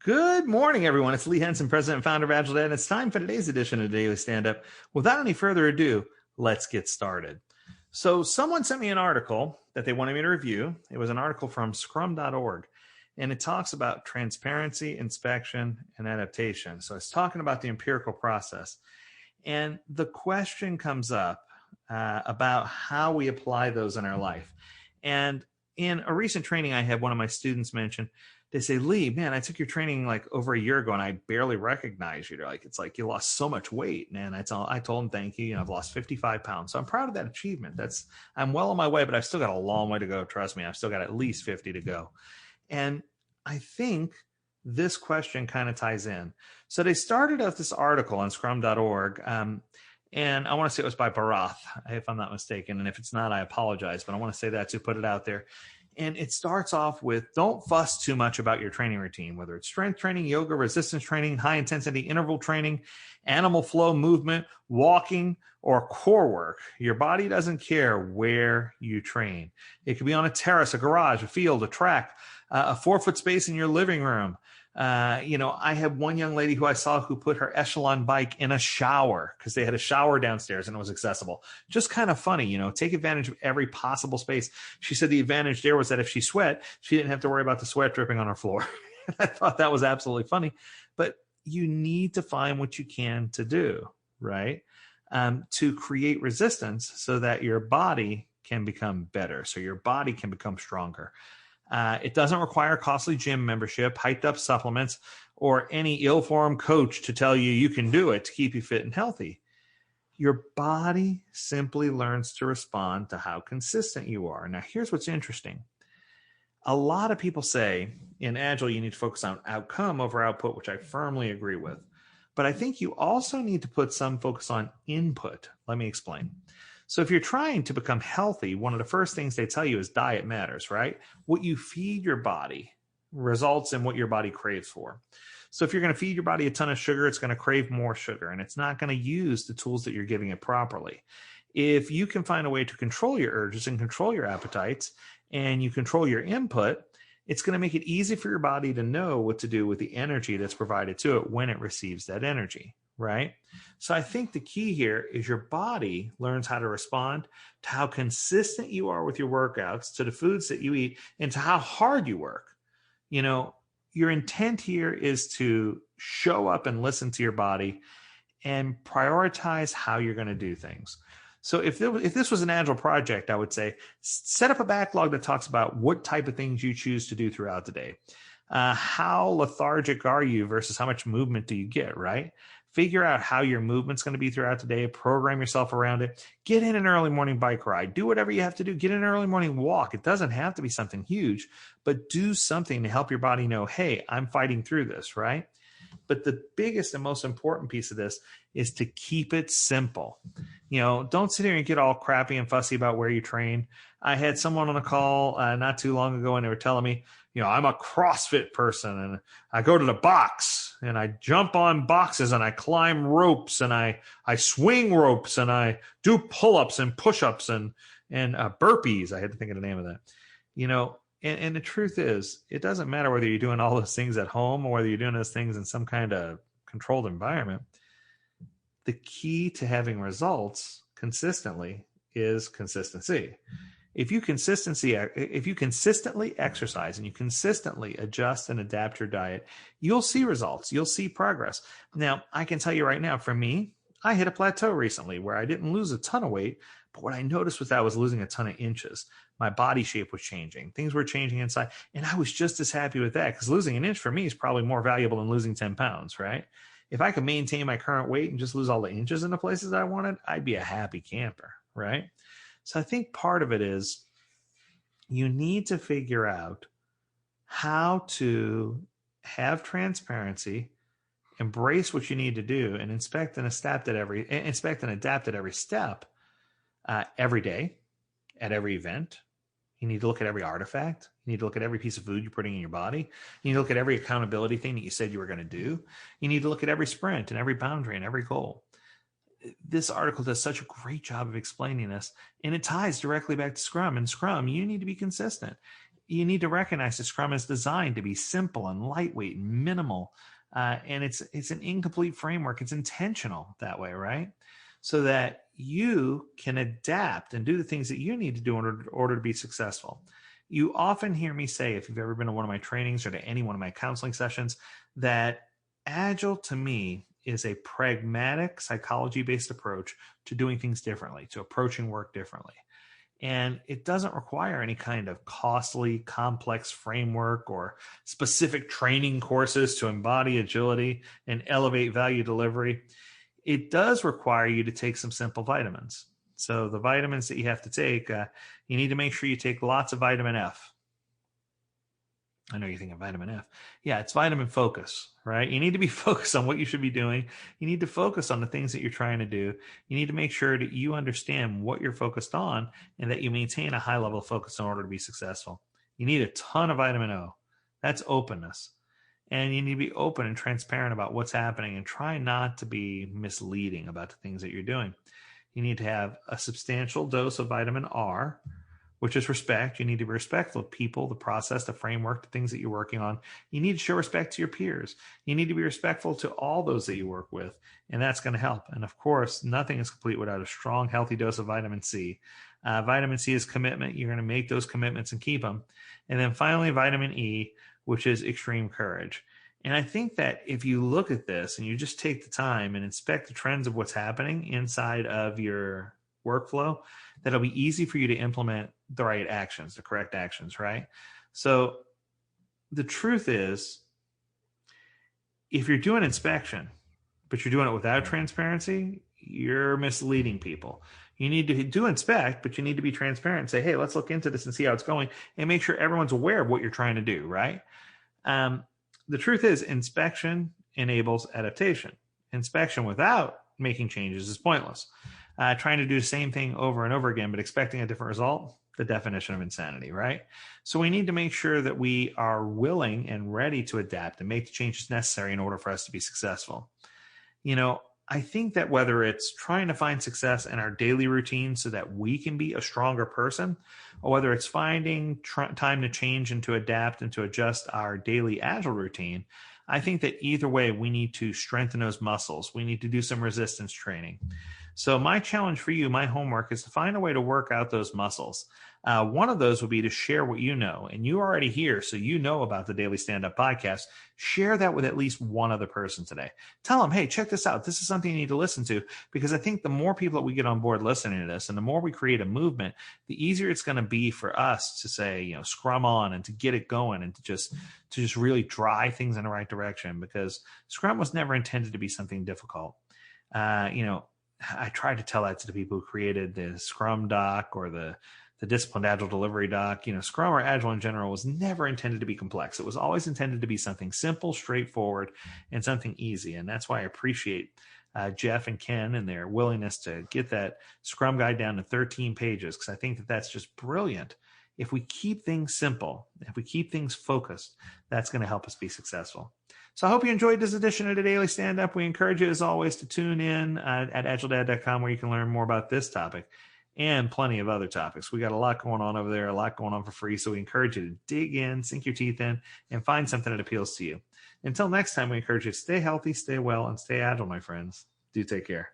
Good morning, everyone. It's Lee Henson, President and Founder of AgileDad, and it's time for today's edition of Daily Stand-Up. Without any further ado, let's get started. So someone sent me an article that they wanted me to review. It was an article from scrum.org, and it talks about transparency, inspection, and adaptation. So it's talking about the empirical process. And the question comes up about how we apply those in our life. And in a recent training I had, one of my students mentioned, they say, Lee, man, I took your training like over a year ago and I barely recognize you. They're like, it's like you lost so much weight. Man, I told them, thank you. I've lost 55 pounds. So I'm proud of that achievement. I'm well on my way, but I've still got a long way to go. Trust me, I've still got at least 50 to go. And I think this question kind of ties in. So they started out this article on scrum.org. And I want to say it was by Barath, if I'm not mistaken. And if it's not, I apologize, but I want to say that to put it out there. And it starts off with, don't fuss too much about your training routine, whether it's strength training, yoga, resistance training, high intensity interval training, animal flow movement, walking, or core work. Your body doesn't care where you train. It could be on a terrace, a garage, a field, a track, a 4-foot space in your living room. I had one young lady who I saw who put her Echelon bike in a shower because they had a shower downstairs and it was accessible. Just kind of funny, take advantage of every possible space. She said the advantage there was that if she sweat, she didn't have to worry about the sweat dripping on her floor. I thought that was absolutely funny, but you need to find what you can to do, right? To create resistance so that your body can become better, so your body can become stronger. It doesn't require costly gym membership, hyped up supplements, or any ill-formed coach to tell you can do it to keep you fit and healthy. Your body simply learns to respond to how consistent you are. Now, here's what's interesting. A lot of people say in Agile, you need to focus on outcome over output, which I firmly agree with. But I think you also need to put some focus on input. Let me explain. So if you're trying to become healthy, one of the first things they tell you is diet matters, right? What you feed your body results in what your body craves for. So if you're going to feed your body a ton of sugar, it's going to crave more sugar, and it's not going to use the tools that you're giving it properly. If you can find a way to control your urges and control your appetites, and you control your input, it's going to make it easy for your body to know what to do with the energy that's provided to it when it receives that energy. Right? So I think the key here is your body learns how to respond to how consistent you are with your workouts, to the foods that you eat, and to how hard you work. Your intent here is to show up and listen to your body and prioritize how you're going to do things. So if this was an Agile project, I would say set up a backlog that talks about what type of things you choose to do throughout the day. How lethargic are you versus how much movement do you get, right? Figure out how your movement's going to be throughout the day, program yourself around it, get in an early morning bike ride, do whatever you have to do, get in an early morning walk. It doesn't have to be something huge, but do something to help your body know, hey, I'm fighting through this, right? But the biggest and most important piece of this is to keep it simple. Don't sit here and get all crappy and fussy about where you train. I had someone on a call not too long ago, and they were telling me, I'm a CrossFit person and I go to the box and I jump on boxes and I climb ropes and I swing ropes and I do pull-ups and push-ups and burpees. I had to think of the name of that. And the truth is, it doesn't matter whether you're doing all those things at home or whether you're doing those things in some kind of controlled environment. The key to having results consistently is consistency. If you consistently exercise and you consistently adjust and adapt your diet, you'll see results. You'll see progress. Now, I can tell you right now, for me, I hit a plateau recently where I didn't lose a ton of weight, but what I noticed was that I was losing a ton of inches. My body shape was changing. Things were changing inside, and I was just as happy with that because losing an inch for me is probably more valuable than losing 10 pounds, right? If I could maintain my current weight and just lose all the inches in the places I wanted, I'd be a happy camper, right? So I think part of it is you need to figure out how to have transparency, embrace what you need to do, and inspect and adapt at every step, every day, at every event. You need to look at every artifact. You need to look at every piece of food you're putting in your body. You need to look at every accountability thing that you said you were going to do. You need to look at every sprint and every boundary and every goal. This article does such a great job of explaining this, and it ties directly back to Scrum. In Scrum, you need to be consistent. you need to recognize that Scrum is designed to be simple and lightweight and minimal. And it's an incomplete framework. It's intentional that way, right? So that you can adapt and do the things that you need to do in order to be successful. You often hear me say, if you've ever been to one of my trainings or to any one of my counseling sessions, that Agile to me is a pragmatic, psychology-based approach to doing things differently, to approaching work differently. And it doesn't require any kind of costly, complex framework or specific training courses to embody agility and elevate value delivery. It does require you to take some simple vitamins. So the vitamins that you have to take, you need to make sure you take lots of vitamin F. I know you're thinking vitamin F. Yeah, it's vitamin focus, right? You need to be focused on what you should be doing. You need to focus on the things that you're trying to do. You need to make sure that you understand what you're focused on and that you maintain a high level of focus in order to be successful. You need a ton of vitamin O. That's openness. And you need to be open and transparent about what's happening and try not to be misleading about the things that you're doing. You need to have a substantial dose of vitamin R, which is respect. You need to be respectful of people, the process, the framework, the things that you're working on. You need to show respect to your peers. You need to be respectful to all those that you work with, and that's going to help. And of course, nothing is complete without a strong, healthy dose of vitamin C. Vitamin C is commitment. You're going to make those commitments and keep them. And then finally, vitamin E, which is extreme courage. And I think that if you look at this and you just take the time and inspect the trends of what's happening inside of your workflow, that'll be easy for you to implement the right actions, the correct actions, right? So the truth is, if you're doing inspection, but you're doing it without transparency, you're misleading people. You need to do inspect, but you need to be transparent and say, hey, let's look into this and see how it's going and make sure everyone's aware of what you're trying to do, right? The truth is, inspection enables adaptation. Inspection without making changes is pointless. Trying to do the same thing over and over again, but expecting a different result, the definition of insanity, right? So we need to make sure that we are willing and ready to adapt and make the changes necessary in order for us to be successful. You know, I think that whether it's trying to find success in our daily routine so that we can be a stronger person, or whether it's finding time to change and to adapt and to adjust our daily agile routine, I think that either way, we need to strengthen those muscles. We need to do some resistance training. So my challenge for you, my homework, is to find a way to work out those muscles. One of those would be to share what you know, and you already here, so you know about the Daily Stand-Up Podcast. Share that with at least one other person today. Tell them, hey, check this out. This is something you need to listen to, because I think the more people that we get on board listening to this and the more we create a movement, the easier it's going to be for us to say, you know, scrum on and to get it going and to just really drive things in the right direction, because Scrum was never intended to be something difficult. I tried to tell that to the people who created the Scrum doc or the Disciplined Agile Delivery doc. You know, Scrum or Agile in general was never intended to be complex. It was always intended to be something simple, straightforward, and something easy. And that's why I appreciate Jeff and Ken and their willingness to get that Scrum guide down to 13 pages, because I think that that's just brilliant. If we keep things simple, if we keep things focused, that's going to help us be successful. So I hope you enjoyed this edition of the Daily Stand-Up. We encourage you, as always, to tune in at agiledad.com, where you can learn more about this topic and plenty of other topics. We got a lot going on over there, a lot going on for free. So we encourage you to dig in, sink your teeth in, and find something that appeals to you. Until next time, we encourage you to stay healthy, stay well, and stay agile, my friends. Do take care.